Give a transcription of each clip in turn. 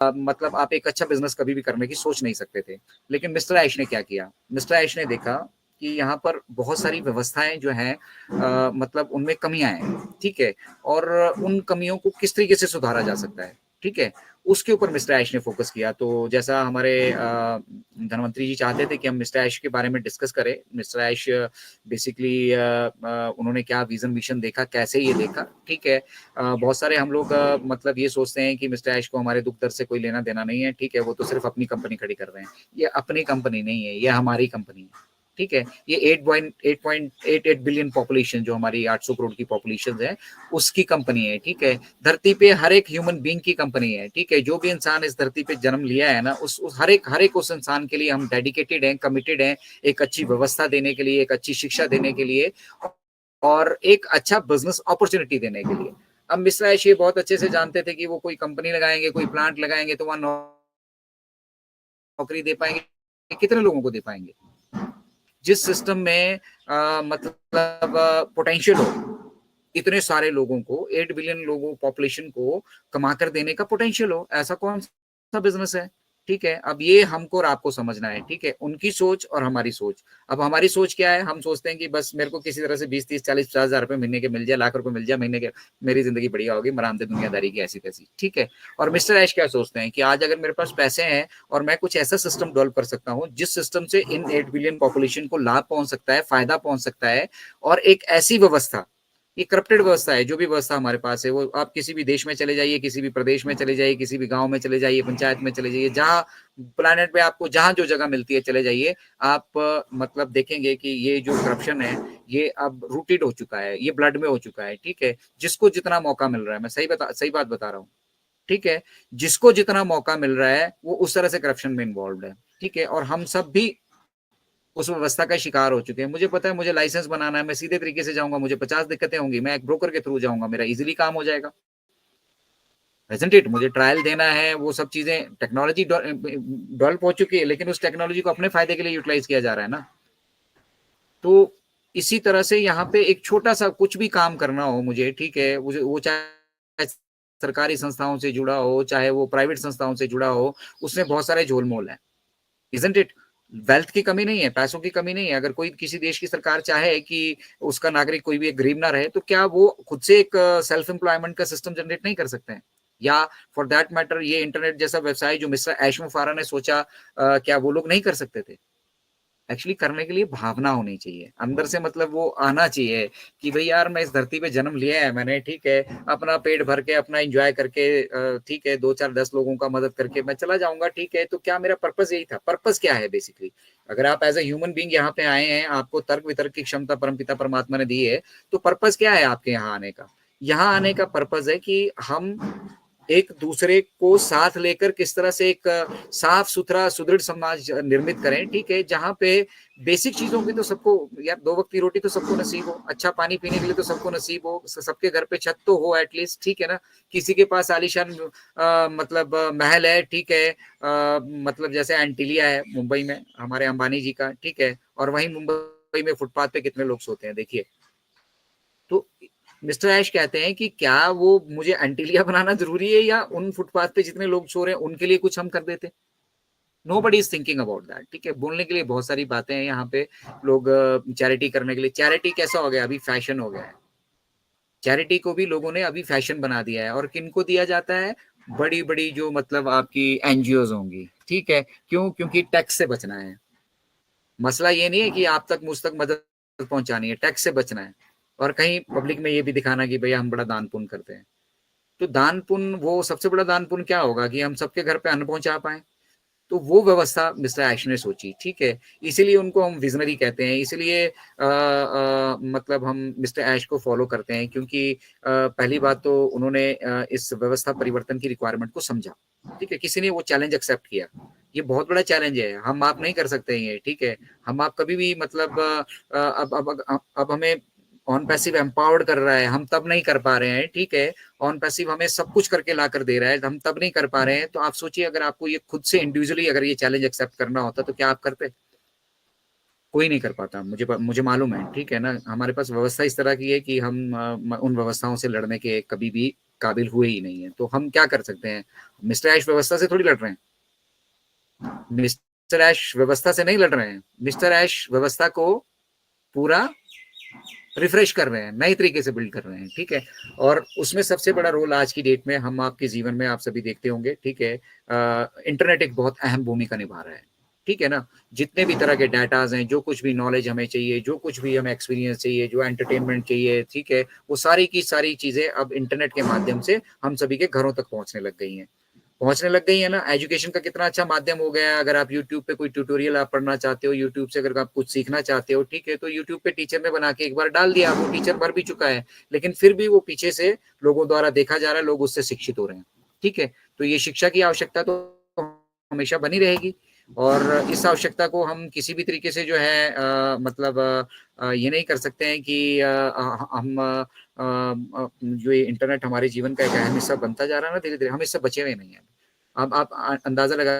मतलब आप एक अच्छा बिजनेस कभी भी करने की सोच नहीं सकते थे। लेकिन मिस्टर ऐश ने क्या किया, मिस्टर ऐश ने देखा कि यहाँ पर बहुत सारी व्यवस्थाएं जो हैं मतलब उनमें कमियां हैं, ठीक है, और उन कमियों को किस तरीके से सुधारा जा सकता है, ठीक है, उसके ऊपर मिस्टर ऐश ने फोकस किया। तो जैसा हमारे धनवंतरी जी चाहते थे कि हम मिस्टर ऐश के बारे में डिस्कस करें, मिस्टर ऐश बेसिकली उन्होंने क्या विजन मिशन देखा, कैसे ये देखा, ठीक है। बहुत सारे हम लोग मतलब ये सोचते हैं कि मिस्टर ऐश को हमारे दुख दर्द से कोई लेना देना नहीं है, ठीक है, वो तो सिर्फ अपनी कंपनी खड़ी कर रहे हैं। ये अपनी कंपनी नहीं है, ये हमारी कंपनी है, ठीक है। ये 8.88 बिलियन पॉपुलेशन, जो हमारी 800 करोड़ की पॉपुलेशन है, उसकी कंपनी है, ठीक है। धरती पे हर एक ह्यूमन बीइंग की कंपनी है, ठीक है। जो भी इंसान इस धरती पे जन्म लिया है ना, उस हर एक उस इंसान के लिए हम डेडिकेटेड हैं, कमिटेड हैं, एक अच्छी व्यवस्था देने के लिए, एक अच्छी शिक्षा देने के लिए, और एक अच्छा बिजनेस अपॉर्चुनिटी देने के लिए। अब मिश्रा ऐश ये बहुत अच्छे से जानते थे कि वो कोई कंपनी लगाएंगे, कोई प्लांट लगाएंगे तो वहां नौकरी दे पाएंगे, कितने लोगों को दे पाएंगे। जिस सिस्टम में मतलब पोटेंशियल हो, इतने सारे लोगों को, 8 बिलियन लोगों पॉपुलेशन को कमा कर देने का पोटेंशियल हो, ऐसा कौन सा बिजनेस है, ठीक है। अब ये हमको और आपको समझना है, ठीक है, उनकी सोच और हमारी सोच। अब हमारी सोच क्या है, हम सोचते हैं कि बस मेरे को किसी तरह से 20 30 40 50 हजार रुपए महीने के मिल जाए, लाख रुपए मिल जाए महीने के, मेरी जिंदगी बढ़िया होगी, मरामदे दुनियादारी की ऐसी तैसी, ठीक है। और मिस्टर ऐश क्या सोचते हैं कि आज अगर मेरे पास पैसे हैं और मैं कुछ ऐसा सिस्टम डेवलप कर सकता हूँ जिस सिस्टम से इन 8 बिलियन पॉपुलेशन को लाभ पहुंच सकता है, फायदा पहुंच सकता है, और एक ऐसी व्यवस्था, ये करप्टेड व्यवस्था है, जो भी व्यवस्था हमारे पास है, वो आप किसी भी देश में चले जाइए, किसी भी प्रदेश में चले जाइए, किसी भी गांव में चले जाइए, पंचायत में चले जाइए, जहां प्लानेट पे आपको जहां जो जगह मिलती है चले जाइए, आप मतलब देखेंगे कि ये जो करप्शन है, ये अब रूटेड हो चुका है, ये ब्लड में हो चुका है, ठीक है। जिसको जितना मौका मिल रहा है, मैं सही बात बता रहा हूँ, ठीक है, जिसको जितना मौका मिल रहा है वो उस तरह से करप्शन में इन्वॉल्व है, ठीक है। और हम सब भी उस व्यवस्था का शिकार हो चुके हैं। मुझे पता है, मुझे लाइसेंस बनाना है, मैं सीधे तरीके से जाऊंगा, मुझे 50 दिक्कतें होंगी, मैं एक ब्रोकर के थ्रू जाऊंगा, मेरा इजीली काम हो जाएगा, प्रेजेंट इट। मुझे ट्रायल देना है, वो सब चीजें, टेक्नोलॉजी डेवलप हो चुकी है, लेकिन उस टेक्नोलॉजी को अपने फायदे के लिए यूटिलाइज किया जा रहा है ना। तो इसी तरह से यहाँ पे एक छोटा सा कुछ भी काम करना हो मुझे, ठीक है, वो चाहे सरकारी संस्थाओं से जुड़ा हो, चाहे वो प्राइवेट संस्थाओं से जुड़ा हो, उसमें बहुत सारे झोलमोल हैं, इजंट इट। वेल्थ की कमी नहीं है, पैसों की कमी नहीं है। अगर कोई किसी देश की सरकार चाहे कि उसका नागरिक कोई भी एक गरीब ना रहे, तो क्या वो खुद से एक सेल्फ एम्प्लॉयमेंट का सिस्टम जनरेट नहीं कर सकते हैं? या फॉर दैट मैटर ये इंटरनेट जैसा व्यवसाय जो मिस्टर एशम फारा ने सोचा, क्या वो लोग नहीं कर सकते थे? एक्चुअली करने के लिए भावना होनी चाहिए अंदर से, मतलब वो आना चाहिए कि भाई यार, मैं इस धरती पे जन्म लिया है मैंने, ठीक है, अपना पेट भर के, अपना एंजॉय करके, ठीक है, 2 4 10 लोगों का मदद करके मैं चला जाऊंगा, ठीक है। तो क्या मेरा पर्पस यही था? पर्पस क्या है बेसिकली? अगर आप एज ए ह्यूमन बींग यहाँ पे आए हैं, आपको तर्क वितर्क की क्षमता परमपिता परमात्मा ने दी है, तो पर्पस क्या है आपके यहाँ आने का? यहाँ आने का पर्पस है कि हम एक दूसरे को साथ लेकर किस तरह से एक साफ सुथरा सुदृढ़ समाज निर्मित करें, ठीक है, जहां पे बेसिक चीजों की तो सबको, यार 2 वक्त की रोटी तो सबको नसीब हो, अच्छा पानी पीने के लिए तो सबको नसीब हो, सबके घर पे छत तो हो एटलीस्ट, ठीक है ना। किसी के पास आलीशान मतलब महल है, ठीक है, मतलब जैसे एंटीलिया है मुंबई में हमारे अंबानी जी का, ठीक है, और वहीं मुंबई में फुटपाथ पे कितने लोग सोते हैं, देखिए। तो मिस्टर ऐश कहते हैं कि क्या वो मुझे एंटीलिया बनाना जरूरी है, या उन फुटपाथ पे जितने लोग सो रहे हैं उनके लिए कुछ हम कर देते? Nobody is thinking about that, ठीक है। बोलने के लिए बहुत सारी बातें हैं यहाँ पे, लोग चैरिटी करने के लिए, चैरिटी कैसा हो गया, अभी फैशन हो गया है। चैरिटी को भी लोगों ने अभी फैशन बना दिया है, और किनको दिया जाता है? बड़ी बड़ी जो मतलब आपकी एनजीओज होंगी, ठीक है। क्यों? क्योंकि टैक्स से बचना है। मसला ये नहीं है कि आप तक मुझ तक मदद पहुंचानी है, टैक्स से बचना है, और कहीं पब्लिक में ये भी दिखाना कि भैया हम बड़ा दान पुण्य करते हैं। तो दान पुण्य, वो सबसे बड़ा दान पुण्य क्या होगा कि हम सबके घर पे अन्न पहुंचा पाए। तो वो व्यवस्था मिस्टर ऐश ने सोची, ठीक है। इसीलिए उनको हम विजनरी कहते हैं, इसलिए मतलब हम मिस्टर ऐश को फॉलो करते हैं, क्योंकि पहली बात तो उन्होंने इस व्यवस्था परिवर्तन की रिक्वायरमेंट को समझा, ठीक है। किसी ने वो चैलेंज एक्सेप्ट किया, ये बहुत बड़ा चैलेंज है, हम आप नहीं कर सकते हैं ये, ठीक है। हम आप कभी भी मतलब अब हमें ऑन पैसिव एम्पावर्ड कर रहा है, हम तब नहीं कर पा रहे हैं, ठीक है। ऑन पैसिव हमें सब कुछ करके ला कर दे रहा है, हम तब नहीं कर पा रहे हैं। तो आप सोचिए, अगर आपको ये खुद से इंडिविजुअली अगर ये चैलेंज एक्सेप्ट करना होता तो क्या आप करते? कोई नहीं कर पाता, मुझे मालूम है, ठीक है ना। हमारे पास व्यवस्था इस तरह की है कि हम उन व्यवस्थाओं से लड़ने के कभी भी काबिल हुए ही नहीं है। तो हम क्या कर सकते हैं? मिस्टर ऐश व्यवस्था से थोड़ी लड़ रहे हैं, मिस्टर ऐश व्यवस्था से नहीं लड़ रहे हैं, मिस्टर ऐश व्यवस्था को पूरा रिफ्रेश कर रहे हैं, नए तरीके से बिल्ड कर रहे हैं, ठीक है। और उसमें सबसे बड़ा रोल आज की डेट में हम आपके जीवन में आप सभी देखते होंगे, ठीक है, इंटरनेट एक बहुत अहम भूमिका निभा रहा है, ठीक है ना। जितने भी तरह के डाटाज हैं, जो कुछ भी नॉलेज हमें चाहिए, जो कुछ भी हमें एक्सपीरियंस चाहिए, जो एंटरटेनमेंट चाहिए, ठीक है, वो सारी की सारी चीजें अब इंटरनेट के माध्यम से हम सभी के घरों तक पहुंचने लग गई है ना। एजुकेशन का कितना अच्छा माध्यम हो गया है। अगर आप यूट्यूब पे कोई ट्यूटोरियल आप पढ़ना चाहते हो, यूट्यूब से अगर आप कुछ सीखना चाहते हो, ठीक है, तो यूट्यूब पे टीचर ने बना के एक बार डाल दिया, वो टीचर भर भी चुका है, लेकिन फिर भी वो पीछे से लोगों द्वारा देखा जा रहा है, लोग उससे शिक्षित हो रहे हैं, ठीक है। तो ये शिक्षा की आवश्यकता तो हमेशा बनी रहेगी, और इस आवश्यकता को हम किसी भी तरीके से जो है मतलब ये नहीं कर सकते हैं कि हम जो ये इंटरनेट हमारे जीवन का एक अहम हिस्सा बनता जा रहा है ना, धीरे धीरे हम इससे बचे हुए नहीं है। अब आप अंदाजा लगा,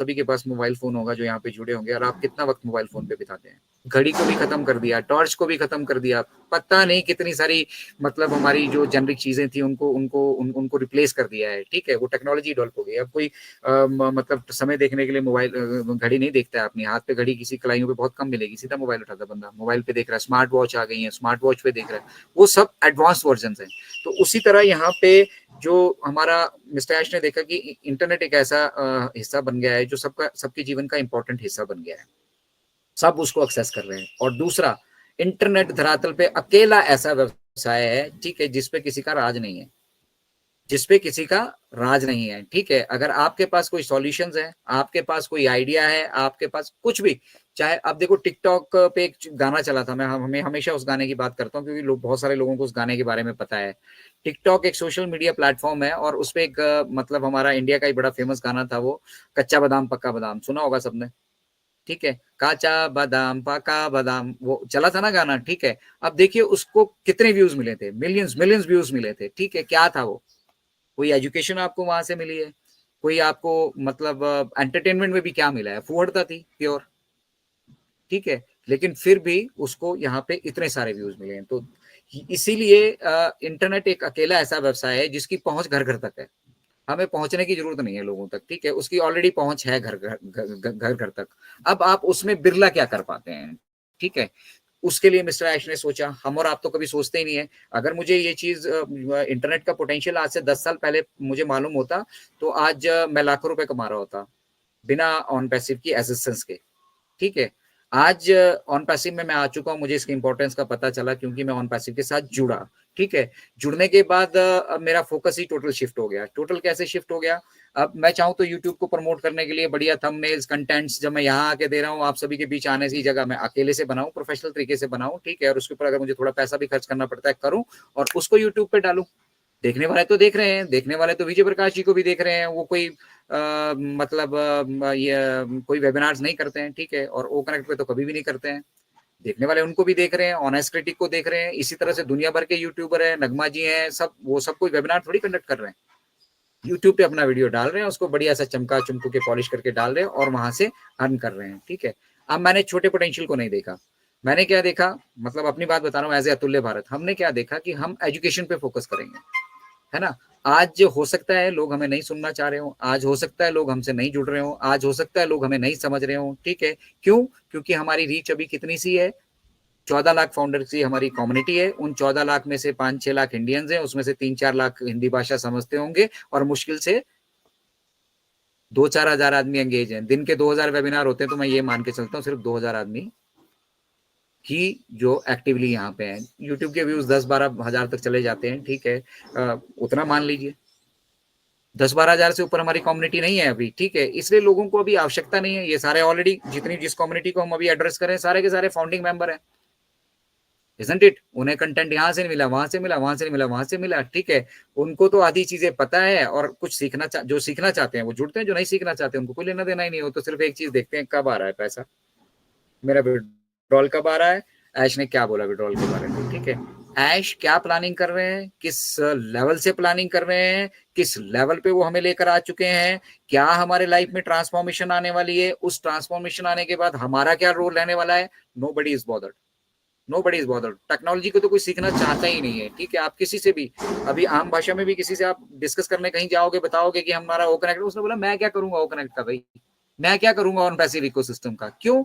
सभी के पास मोबाइल फोन होगा जो यहाँ पे जुड़े होंगे, और आप कितना वक्त मोबाइल फोन पे बिताते हैं? घड़ी को भी खत्म कर दिया, टॉर्च को भी खत्म कर दिया, पता नहीं कितनी सारी मतलब हमारी जो जेनरिक चीजें थी उनको रिप्लेस कर दिया है, ठीक है। वो टेक्नोलॉजी डेवलप हो गई। अब कोई मतलब समय देखने के लिए मोबाइल घड़ी नहीं देखता है, अपनी हाथ पे घड़ी किसी कलाइयों पे बहुत कम मिलेगी, सीधा मोबाइल उठाता बंदा, मोबाइल पे देख रहा है, स्मार्ट वॉच आ गई है, स्मार्ट वॉच पे देख रहा है, वो सब एडवांस वर्जन है। तो उसी तरह यहाँ पे जो हमारा मिस्टर ऐश ने देखा कि इंटरनेट एक ऐसा हिस्सा बन गया है जो सबके जीवन का इंपॉर्टेंट हिस्सा बन गया है, सब उसको एक्सेस कर रहे हैं। और दूसरा, इंटरनेट धरातल पे अकेला ऐसा व्यवसाय है, ठीक है, जिसपे किसी का राज नहीं है, जिसपे किसी का राज नहीं है, ठीक है। अगर आपके पास कोई सॉल्यूशंस है, आपके पास कोई आइडिया है, आपके पास कुछ भी, चाहे अब देखो टिकटॉक पे एक गाना चला था, मैं हमें हमेशा उस गाने की बात करता हूँ क्योंकि लोग, बहुत सारे लोगों को उस गाने के बारे में पता है। टिकटॉक एक सोशल मीडिया प्लेटफॉर्म है, और उस पे एक मतलब हमारा इंडिया का ही बड़ा फेमस गाना था, वो कच्चा बादाम पक्का बादाम, सुना होगा सबने, ठीक है। काचा बादाम पका बादाम, वो चला था ना गाना, ठीक है। अब देखिए उसको कितने व्यूज मिले थे, मिलियंस मिलियंस व्यूज मिले थे, ठीक है। क्या था वो? कोई एजुकेशन आपको वहां से मिली है? कोई आपको मतलब एंटरटेनमेंट में भी क्या मिला है? फुहड़ता थी प्योर, ठीक है। लेकिन फिर भी उसको यहाँ पे इतने सारे व्यूज मिले हैं। तो इसीलिए इंटरनेट एक अकेला ऐसा व्यवसाय है जिसकी पहुंच घर घर तक है, हमें पहुंचने की जरूरत नहीं है लोगों तक, ठीक है, उसकी ऑलरेडी पहुंच है घर घर तक। अब आप उसमें बिरला क्या कर पाते हैं, ठीक है। उसके लिए मिस्टर ऐश ने सोचा, हम और आप तो कभी सोचते ही नहीं है। अगर मुझे ये चीज इंटरनेट का पोटेंशियल आज से 10 साल पहले मुझे मालूम होता, तो आज मैं लाखों रुपए कमा रहा होता बिना ऑन पैसिव की एसिस्टेंस के, ठीक है। आज ऑन पैसिव में मैं आ चुका हूं, मुझे इसकी इंपॉर्टेंस का पता चला क्योंकि मैं ऑन पैसिव के साथ जुड़ा, ठीक है। जुड़ने के बाद अब मेरा फोकस ही टोटल शिफ्ट हो गया। टोटल कैसे शिफ्ट हो गया? अब मैं चाहूँ तो यूट्यूब को प्रमोट करने के लिए बढ़िया थंबनेल्स, कंटेंट्स जब मैं यहाँ आके दे रहा हूँ आप सभी के बीच आने की जगह, मैं अकेले से बनाऊं, प्रोफेशनल तरीके से बनाऊं, ठीक है। और उसके ऊपर अगर मुझे थोड़ा पैसा भी खर्च करना पड़ता है करूं, और उसको यूट्यूब पे डालूं। देखने वाले तो देख रहे हैं, देखने वाले तो विजय प्रकाश जी को भी देख रहे हैं, वो कोई मतलब ये कोई वेबिनार्स नहीं करते हैं, ठीक है, और ओ कनेक्ट पे तो कभी भी नहीं करते हैं। देखने वाले उनको भी देख रहे हैं, ऑनेस्ट क्रिटिक को देख रहे हैं, इसी तरह से दुनिया भर के यूट्यूबर है, नगमा जी हैं, सब वो सब कोई वेबिनार थोड़ी कंडक्ट कर रहे हैं, यूट्यूब पे अपना वीडियो डाल रहे हैं, उसको बढ़िया सा चमका चुमकू के पॉलिश करके डाल रहे हैं और वहां से अर्न कर रहे हैं, ठीक है। अब मैंने छोटे पोटेंशियल को नहीं देखा, मैंने क्या देखा, मतलब अपनी बात बता रहा हूँ, एज ए अतुल्य भारत, हमने क्या देखा कि हम एजुकेशन पे फोकस करेंगे, है ना। आज हो सकता है लोग हमें नहीं सुनना चाह रहे हो, आज हो सकता है लोग हमसे नहीं जुड़ रहे हो, आज हो सकता है लोग हमें नहीं समझ रहे हो, ठीक है। क्यों? क्योंकि हमारी रीच अभी कितनी सी है, 14 लाख फाउंडर्स की हमारी कम्युनिटी है, उन 14 लाख में से 5-6 लाख इंडियंस हैं, उसमें से 3-4 लाख हिंदी भाषा समझते होंगे, और मुश्किल से 2-4 हजार आदमी एंगेज हैं। दिन के 2000 वेबिनार होते हैं, तो मैं ये मान के चलता हूँ सिर्फ 2000 आदमी ही जो एक्टिवली यहाँ पे हैं। यूट्यूब के व्यूज 10-12 हजार तक चले जाते हैं, ठीक है, उतना मान लीजिए। 10-12 हजार से ऊपर हमारी कम्युनिटी नहीं है अभी, ठीक है। इसलिए लोगों को अभी आवश्यकता नहीं है, ये सारे ऑलरेडी जितनी जिस कम्युनिटी को हम अभी एड्रेस करें सारे के सारे फाउंडिंग मेंबर हैं, इजंट इट। उन्हें कंटेंट यहाँ से नहीं मिला, वहां से मिला, वहां से नहीं मिला, वहां से मिला, ठीक है। उनको तो आधी चीजें पता है, और कुछ जो सीखना चाहते हैं वो जुड़ते हैं, जो नहीं सीखना चाहते हैं उनको कोई लेना देना ही नहीं हो, तो सिर्फ एक चीज देखते हैं, कब आ रहा है पैसा, मेरा विड्रॉल कब आ रहा है, ऐश ने क्या बोला विड्रॉल के बारे में, ठीक है। ऐश क्या प्लानिंग कर रहे हैं, किस लेवल से प्लानिंग कर रहे हैं, किस लेवल पे वो हमें लेकर आ चुके हैं, क्या हमारे लाइफ में ट्रांसफॉर्मेशन आने वाली है, उस ट्रांसफॉर्मेशन आने के बाद हमारा क्या रोल रहने वाला है, nobody is bothered, nobody is bothered. Technology को तो कोई सीखना चाहता ही नहीं है, ठीक है। आप किसी से भी अभी आम भाषा में भी किसी से आप डिस्कस करने कहीं जाओगे, बताओगे कि हमारा ओ कनेक्ट, उसने बोला मैं क्या करूंगा ओ कनेक्ट का भाई, मैं क्या करूंगा ऑन पैसिव इकोसिस्टम का, क्यों?